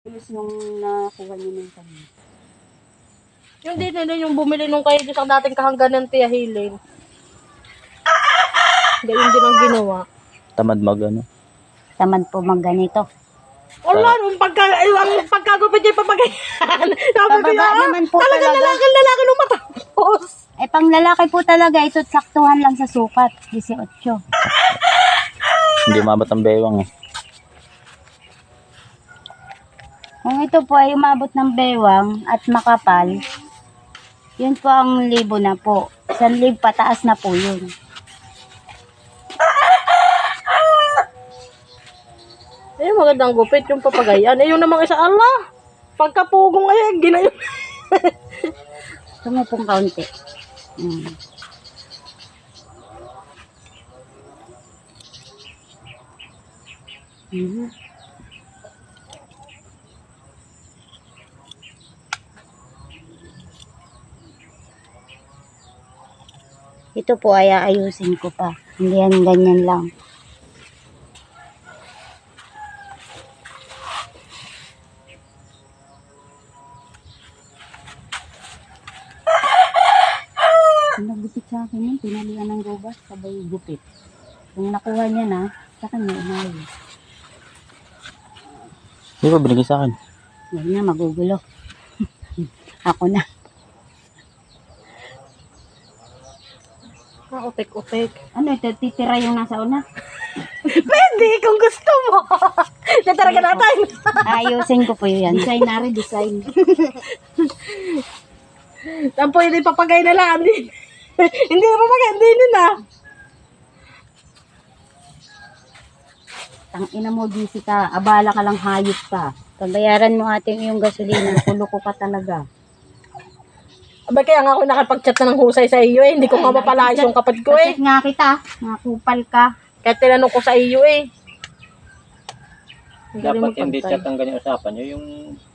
Bilis nung nakuha niyo ng kami. Yung dito na yung bumili nung kayo sa dating kahangganan Tia Helen. Ganyan din ang ginawa. Tamad mag-ano. Tamad po magganito. Wala, nung pagkagupit niya papagayan. Pababa naman po talaga. Lalaki nung matapos. Eh, pang lalaki po talaga, ito saktuhan lang sa sukat. 18. Hindi umabot ang bewang eh. Kung ito po ay umabot ng bewang at makapal, yun po ang 1,000 na po. 1,000 pataas na po yun. Eh, magandang gupit yung papagayan. Eh, yung namang isa, Allah. Pagkapugong ay, ginayon. Ito mo pong kaunti. Ito po ay aayusin ko pa. Hindi yan ganyan lang. Ang naggupit sa akin yun, pinalian ng robas, sabay gupit. Kung nakuha niya na, sa kanya inayos. Di ba binigay sa akin? Yan na, magugulo. Ako na. Utek-utek. Ano ito, titira yung nasa una? Pwede, kung gusto mo. Nataraga natin. Ayusin ko po yan. Design na rin, design. Saan pwede papagay na lang? Hindi na papagay, hindi na. Tangina mo, busy ka. Abala ka lang, hayop ka. Pagbayaran mo ating yung gasolina, kulo ko ka talaga. Aba, kaya nga ako nakapag-chat na ng husay sa iyo eh. Hindi ko nga mapalayas yung kapatid ko eh. Kasi nga kita, nakupal ka. Kaya tinanong ko sa iyo eh. Dapat hindi chat ang ganyan usapan nyo, yung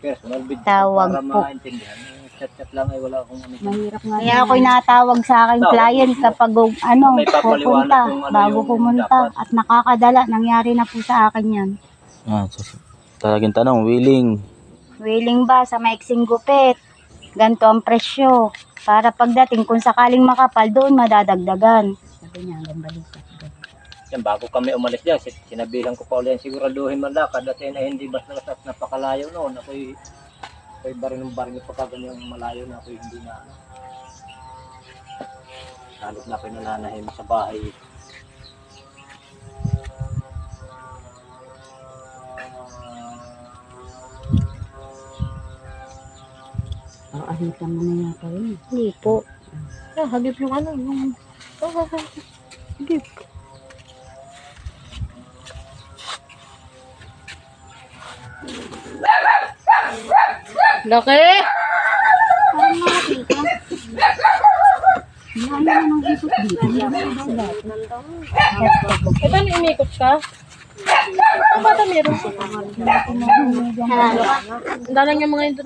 personal video Tawag para po. maintindihan. Yung chat-chat lang ay wala akong ano. Mahirap nga. Kaya ako'y natawag sa aking client kapag May papaliwanag pupunta, kung ano bago yung pumunta. dapat. At nakakadala, nangyari na po sa akin yan. Talagang tanong, willing. Willing ba sa maiksing gupit? Ganto ang presyo. Para pagdating, kung sakaling makapal, doon madadagdagan. Sabi niya, hanggang balikat. Yan, bago kami umalis dyan, sinabihan ko pa ulit, siguraduhin man lakad at ay hindi basta napakalayo noon. Ako'y barin pagkaganyang malayo na ako'y hindi na halos na ako'y nananahim sa bahay. Ahitan mo na yata yun. Hindi po. Hagip yung ano, yung... Hagip. Laki! Parang makapita. Ano naman ang isot dito? Ito na umikot ka? Ang bata meron. Ano? Ang dalang yung mga ito